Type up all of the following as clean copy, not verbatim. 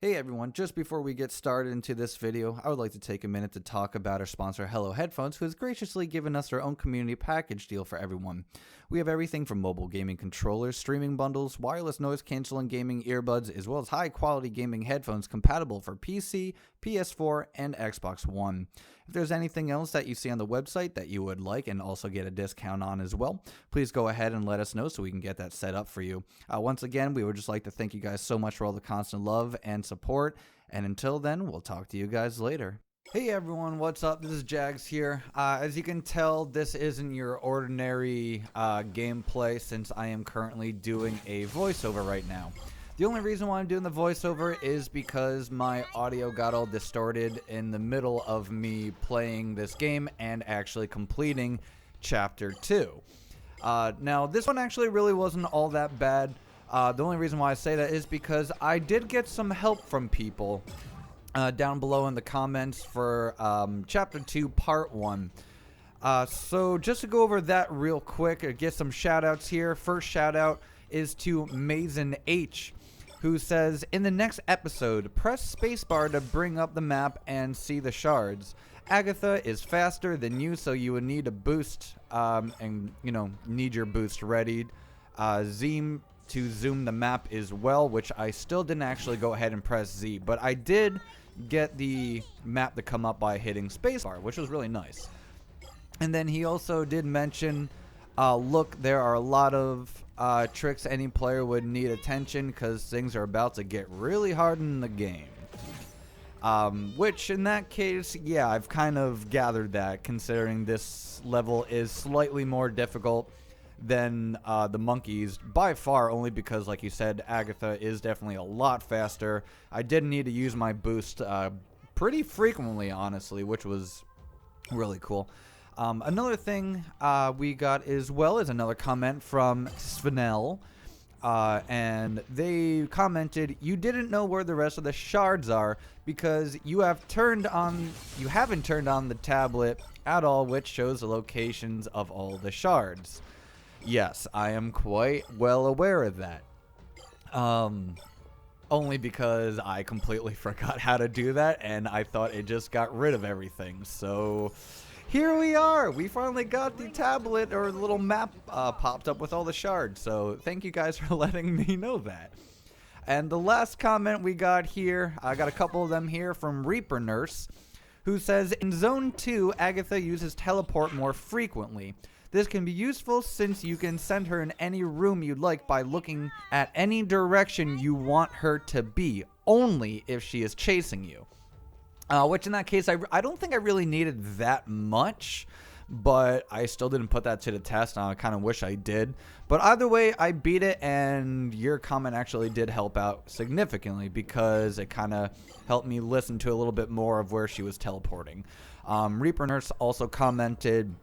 Hey everyone, just before we get started into this video, I would like to take a minute to talk about our sponsor Hello Headphones, who has graciously given us their own community package deal for everyone. We have everything from mobile gaming controllers, streaming bundles, wireless noise cancelling gaming earbuds, as well as high quality gaming headphones compatible for PC, PS4, and Xbox One. If there's anything else that you see on the website that you would like and also get a discount on as well, please go ahead and let us know so we can get that set up for you. Once again, we would just like to thank you guys so much for all the constant love and support, and until then, we'll talk to you guys later. Hey everyone, what's up? This is Jags here. As you can tell, this isn't your ordinary gameplay since I am currently doing a voiceover right now. The only reason why I'm doing the voiceover is because my audio got all distorted in the middle of me playing this game and actually completing Chapter 2. Now, this one actually really wasn't all that bad. The only reason why I say that is because I did get some help from people down below in the comments for Chapter 2, Part 1. So just to go over that real quick, get some shout-outs here. First shout-out is to Mazen H, who says, in the next episode, press spacebar to bring up the map and see the shards. Agatha is faster than you, so you would need a boost, and, need your boost ready. Z to zoom the map as well, which I still didn't actually go ahead and press Z, but I did get the map to come up by hitting spacebar, which was really nice. And then he also did mention, look, there are a lot of tricks any player would need attention because things are about to get really hard in the game. Which in that case, yeah, I've kind of gathered that, considering this level is slightly more difficult than the monkeys by far, only because, like you said, Agatha is definitely a lot faster. I did need to use my boost pretty frequently, honestly, which was really cool. Another thing we got as well is another comment from Svenel, and they commented, you didn't know where the rest of the shards are because you haven't turned on the tablet at all, which shows the locations of all the shards. Yes, I am quite well aware of that. Only because I completely forgot how to do that, and I thought it just got rid of everything. So here we are. We finally got the tablet or the little map popped up with all the shards. So thank you guys for letting me know that. And the last comment we got here, I got a couple of them here from Reaper Nurse, who says, in Zone 2, Agatha uses teleport more frequently. This can be useful since you can send her in any room you'd like by looking at any direction you want her to be, only if she is chasing you. Which in that case, I don't think I really needed that much, but I still didn't put that to the test. I kind of wish I did. But either way, I beat it, and your comment actually did help out significantly because it kind of helped me listen to a little bit more of where she was teleporting. Reaper Nurse also commented,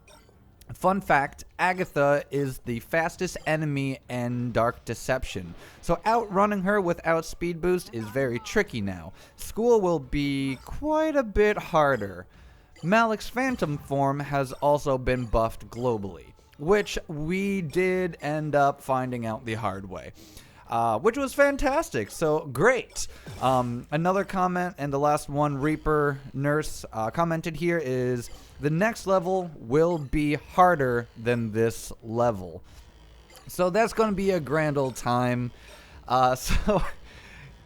fun fact, Agatha is the fastest enemy in Dark Deception, so outrunning her without speed boost is very tricky now. School will be quite a bit harder. Malik's phantom form has also been buffed globally, which we did end up finding out the hard way. Which was fantastic, so great. Another comment, and the last one, Reaper Nurse commented here, is the next level will be harder than this level. So that's going to be a grand old time. So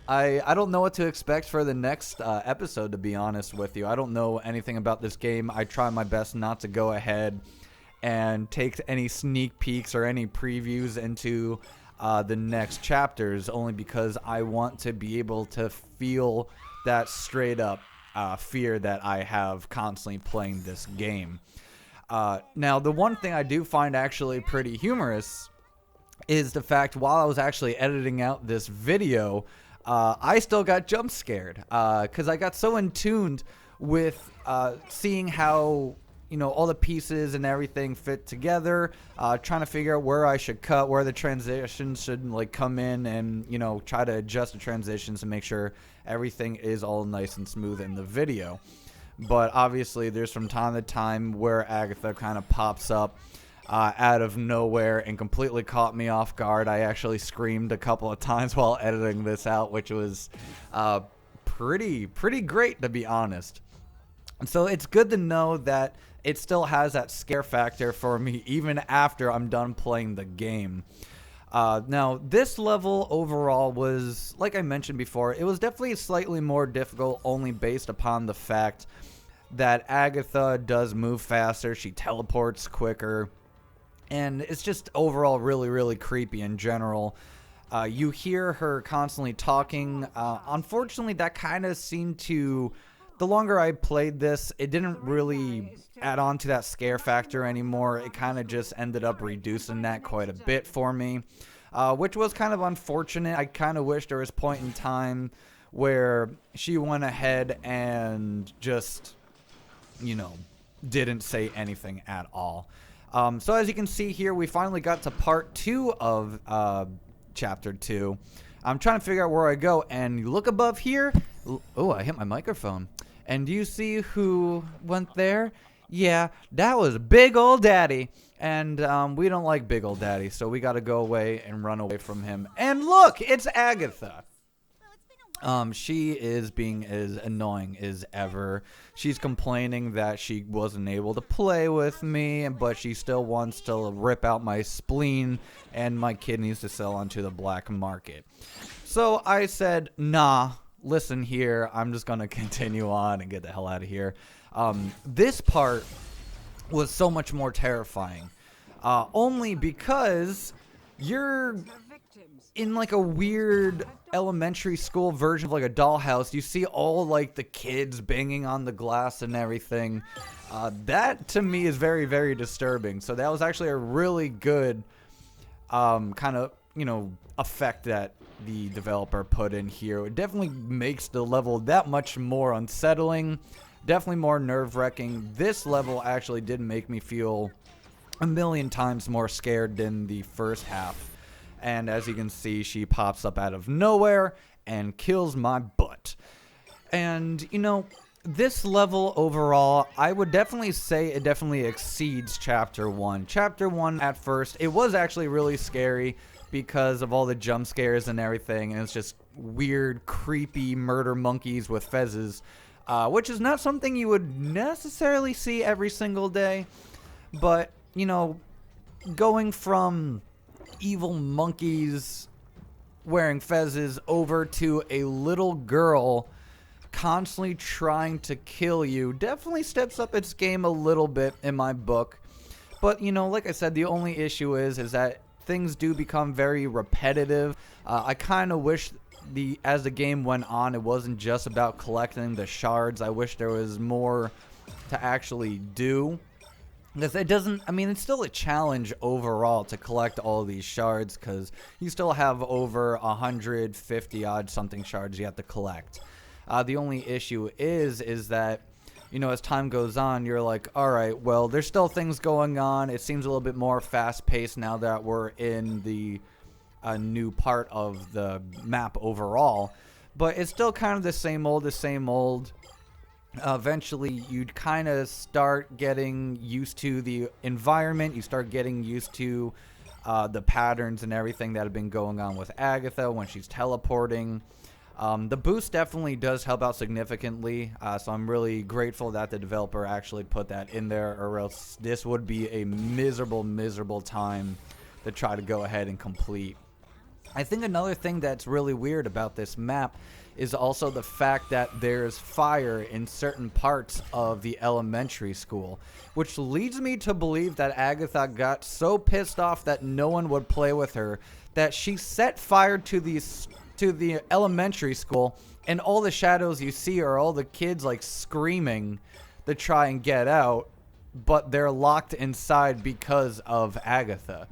I don't know what to expect for the next episode, to be honest with you. I don't know anything about this game. I try my best not to go ahead and take any sneak peeks or any previews into the next chapters, only because I want to be able to feel that straight up fear that I have constantly playing this game. Now, the one thing I do find actually pretty humorous is the fact while I was actually editing out this video, I still got jump scared because I got so in tuned with seeing how all the pieces and everything fit together, trying to figure out where I should cut, where the transitions should come in, and try to adjust the transitions to make sure everything is all nice and smooth in the video. But obviously there's from time to time where Agatha kind of pops up out of nowhere and completely caught me off guard. I actually screamed a couple of times while editing this out, which was pretty great, to be honest. And so it's good to know that it still has that scare factor for me even after I'm done playing the game. Now, this level overall was, like I mentioned before, it was definitely slightly more difficult only based upon the fact that Agatha does move faster, she teleports quicker, and it's just overall really creepy in general. You hear her constantly talking. Unfortunately, that kind of seemed to... The longer I played this, it didn't really add on to that scare factor anymore. It kind of just ended up reducing that quite a bit for me, which was kind of unfortunate. I kind of wish there was a point in time where she went ahead and just, you know, didn't say anything at all. So as you can see here, we finally got to part 2 of chapter 2. I'm trying to figure out where I go, and you look above here. Oh, I hit my microphone. And do you see who went there? Yeah, that was Big Ol' Daddy. And we don't like Big Ol' Daddy, so we got to go away and run away from him. And look, it's Agatha. She is being as annoying as ever. She's complaining that she wasn't able to play with me, but she still wants to rip out my spleen and my kidneys to sell onto the black market. So I said, nah, listen here, I'm just gonna continue on and get the hell out of here. This part was so much more terrifying, only because you're in like a weird elementary school version of like a dollhouse. You see all like the kids banging on the glass and everything. That to me is very disturbing. So that was actually a really good kind of, you know, effect that the developer put in here. It definitely makes the level that much more unsettling, definitely more nerve-wracking. This level actually did make me feel a million times more scared than the first half. And as you can see, she pops up out of nowhere and kills my butt. And, you know, this level overall, I would definitely say it definitely exceeds Chapter 1. Chapter 1, at first, it was actually really scary because of all the jump scares and everything. And it's just weird, creepy murder monkeys with fezzes, which is not something you would necessarily see every single day. But, you know, going from evil monkeys wearing fezzes over to a little girl constantly trying to kill you definitely steps up its game a little bit in my book. But, you know, like I said, the only issue is that things do become very repetitive. I kind of wish as the game went on, it wasn't just about collecting the shards. I wish there was more to actually do. Because it doesn't, I mean, it's still a challenge overall to collect all these shards, because you still have over 150 odd something shards you have to collect. The only issue is that, you know, as time goes on, you're like, all right, well, there's still things going on. It seems a little bit more fast-paced now that we're in the new part of the map overall. But it's still kind of the same old. Eventually, you'd kind of start getting used to the environment. You start getting used to the patterns and everything that have been going on with Agatha when she's teleporting. The boost definitely does help out significantly, so I'm really grateful that the developer actually put that in there, or else this would be a miserable time to try to go ahead and complete. I think another thing that's really weird about this map is also the fact that there's fire in certain parts of the elementary school, which leads me to believe that Agatha got so pissed off that no one would play with her that she set fire to the elementary school, and all the shadows you see are all the kids like screaming to try and get out, but they're locked inside because of Agatha.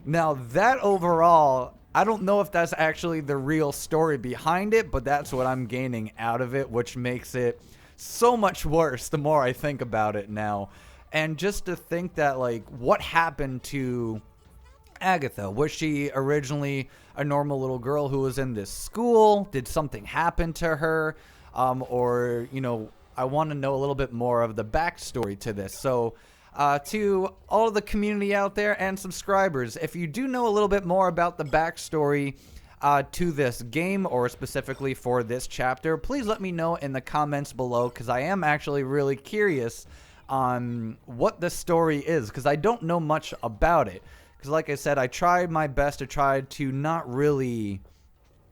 Now that overall, I don't know if that's actually the real story behind it, but that's what I'm gaining out of it, which makes it so much worse the more I think about it now. And just to think that, like, what happened to Agatha? Was she originally a normal little girl who was in this school? Did something happen to her? Or, you know, I want to know a little bit more of the backstory to this. So, to all of the community out there and subscribers, if you do know a little bit more about the backstory, to this game or specifically for this chapter, please let me know in the comments below, because I am actually really curious on what the story is, because I don't know much about it. Because like I said, I tried my best to try to not really,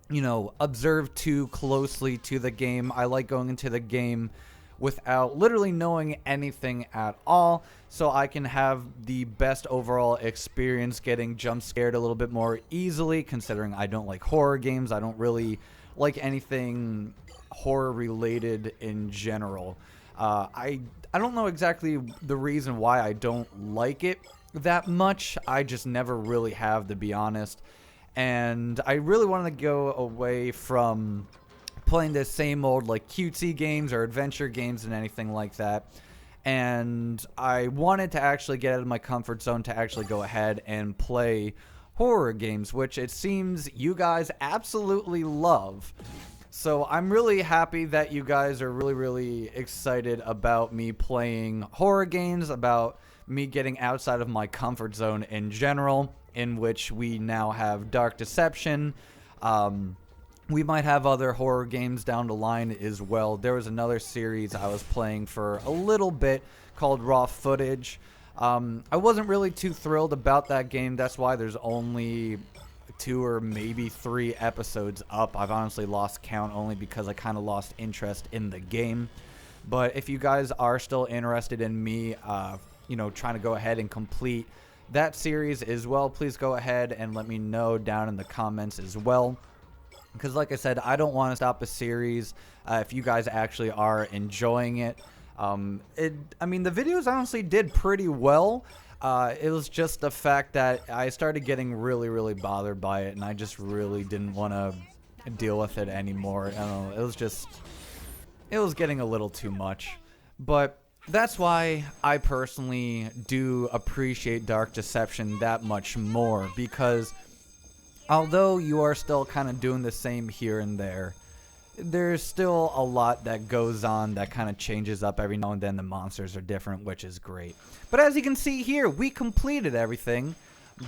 you know, observe too closely to the game. I like going into the game without literally knowing anything at all, so I can have the best overall experience, getting jump scared a little bit more easily, considering I don't like horror games. I don't really like anything horror related in general. I don't know exactly the reason why I don't like it that much. I just never really have, to be honest. And I really wanted to go away from playing the same old like cutesy games or adventure games and anything like that. And I wanted to actually get out of my comfort zone to actually go ahead and play horror games, which it seems you guys absolutely love. So I'm really happy that you guys are really excited about me playing horror games, about me getting outside of my comfort zone in general, in which we now have Dark Deception. We might have other horror games down the line as well. There was another series I was playing for a little bit called Raw Footage. I wasn't really too thrilled about that game. That's why there's only 2 or maybe 3 episodes up. I've honestly lost count, only because I kind of lost interest in the game. But if you guys are still interested in me, you know, trying to go ahead and complete that series as well, please go ahead and let me know down in the comments as well. Because like I said, I don't want to stop a series if you guys actually are enjoying it. I mean, the videos honestly did pretty well. It was just the fact that I started getting really bothered by it, and I just really didn't want to deal with it anymore. I don't know, it was getting a little too much. But that's why I personally do appreciate Dark Deception that much more, because although you are still kind of doing the same here and there, there's still a lot that goes on that kind of changes up every now and then. The monsters are different, which is great. But as you can see here, we completed everything.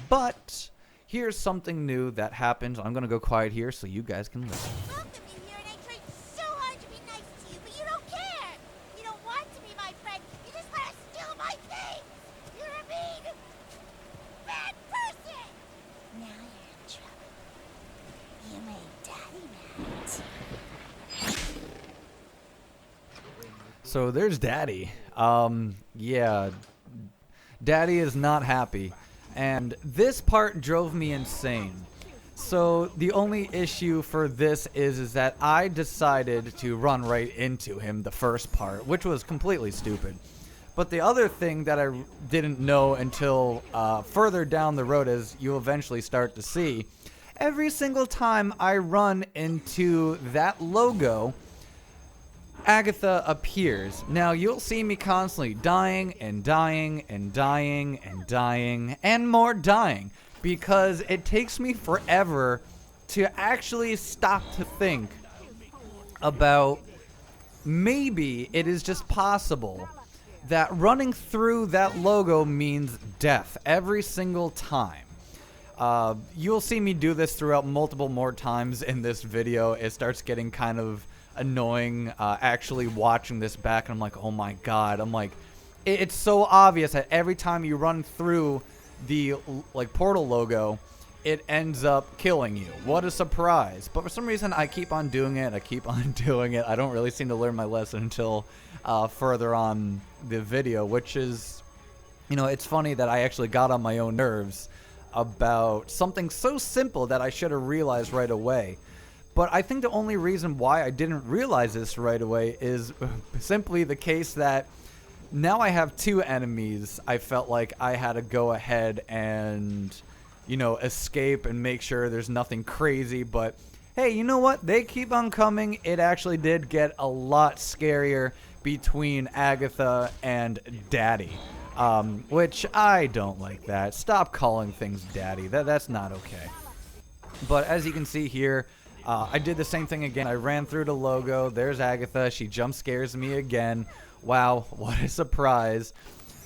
But here's something new that happened. I'm going to go quiet here so you guys can listen. Welcome you here, and I tried so hard to be nice to you, but you don't care. You don't want to be my friend. You just want to steal my things. You're a mean, bad person. Now you're in trouble. You made Daddy mad. So there's Daddy. Yeah, Daddy is not happy, and this part drove me insane. So the only issue for this is that I decided to run right into him the first part, which was completely stupid. But the other thing that I didn't know until further down the road, as you eventually start to see, every single time I run into that logo, Agatha appears. Now, you'll see me constantly dying and dying and dying and dying and more dying, because it takes me forever to actually stop to think about maybe it is just possible that running through that logo means death every single time. You'll see me do this throughout multiple more times in this video. It starts getting kind of annoying actually watching this back, and I'm like, oh my god. I'm like, it's so obvious that every time you run through the like portal logo, it ends up killing you. What a surprise. But for some reason I keep on doing it. I don't really seem to learn my lesson until further on the video, which is, you know, it's funny that I actually got on my own nerves about something so simple that I should have realized right away. But I think the only reason why I didn't realize this right away is simply the case that now I have 2 enemies. I felt like I had to go ahead and, you know, escape and make sure there's nothing crazy. But hey, you know what? They keep on coming. It actually did get a lot scarier between Agatha and Daddy, which I don't like that. Stop calling things Daddy. That's not okay. But as you can see here, I did the same thing again. I ran through the logo. There's Agatha. She jump scares me again. Wow, what a surprise.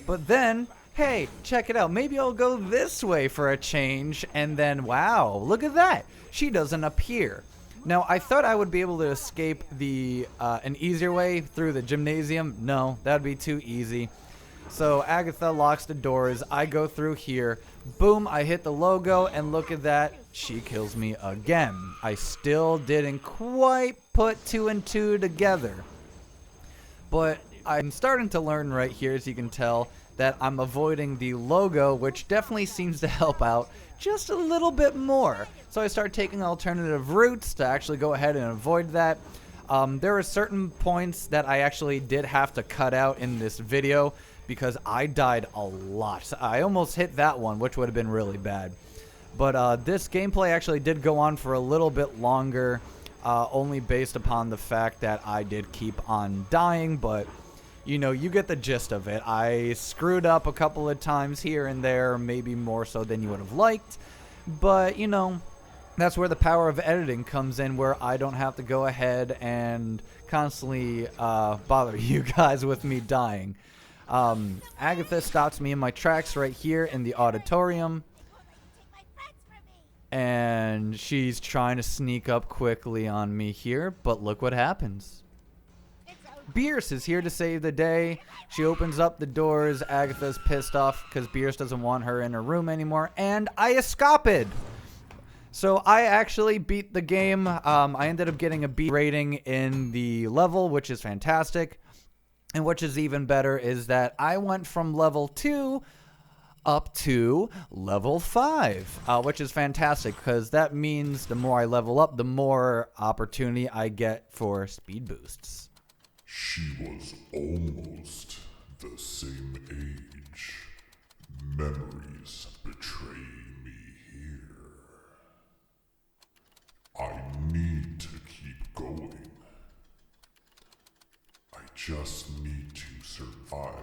But then, hey, check it out. Maybe I'll go this way for a change. And then, wow, look at that. She doesn't appear. Now, I thought I would be able to escape the an easier way through the gymnasium. No, that'd be too easy. So Agatha locks the doors. I go through here. Boom, I hit the logo, and look at that. She kills me again. I still didn't quite put 2 and 2 together. But I'm starting to learn right here, as you can tell, that I'm avoiding the logo, which definitely seems to help out just a little bit more. So I start taking alternative routes to actually go ahead and avoid that. There are certain points that I actually did have to cut out in this video because I died a lot. I almost hit that one, which would have been really bad. But this gameplay actually did go on for a little bit longer, only based upon the fact that I did keep on dying, but you know, you get the gist of it. I screwed up a couple of times here and there, maybe more so than you would have liked, but you know, that's where the power of editing comes in, where I don't have to go ahead and constantly bother you guys with me dying. Agatha stops me in my tracks right here in the auditorium, and she's trying to sneak up quickly on me here, but look what happens. Bierce is here to save the day. She opens up the doors. Agatha's pissed off because Bierce doesn't want her in her room anymore, and I escaped. So I actually beat the game. I ended up getting a B rating in the level, which is fantastic. And which is even better is that I went from level 2 up to level 5, which is fantastic because that means the more I level up, the more opportunity I get for speed boosts. She was almost the same age. Memories betray me here. I need to keep going. I just need to survive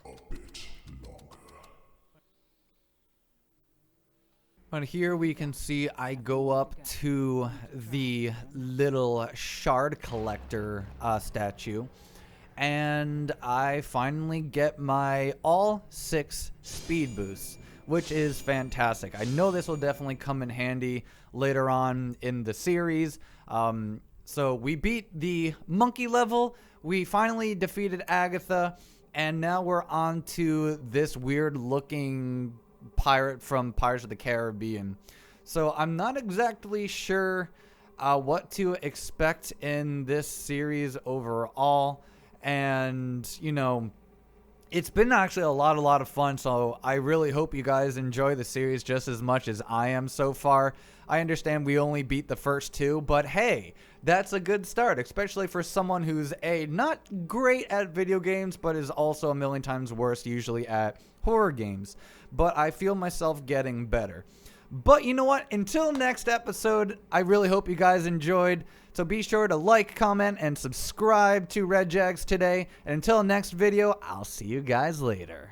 a bit longer. And here we can see I go up to the little shard collector statue, and I finally get my all 6 speed boosts, which is fantastic. I know this will definitely come in handy later on in the series. So we beat the monkey level, we finally defeated Agatha, and now we're on to this weird looking pirate from Pirates of the Caribbean. So I'm not exactly sure what to expect in this series overall, and you know, it's been actually a lot of fun, so I really hope you guys enjoy the series just as much as I am so far. I understand we only beat the first 2, but hey, that's a good start, especially for someone who's not great at video games, but is also a million times worse usually at horror games. But I feel myself getting better. But you know what? Until next episode, I really hope you guys enjoyed. So be sure to like, comment, and subscribe to Red Jags today. And until next video, I'll see you guys later.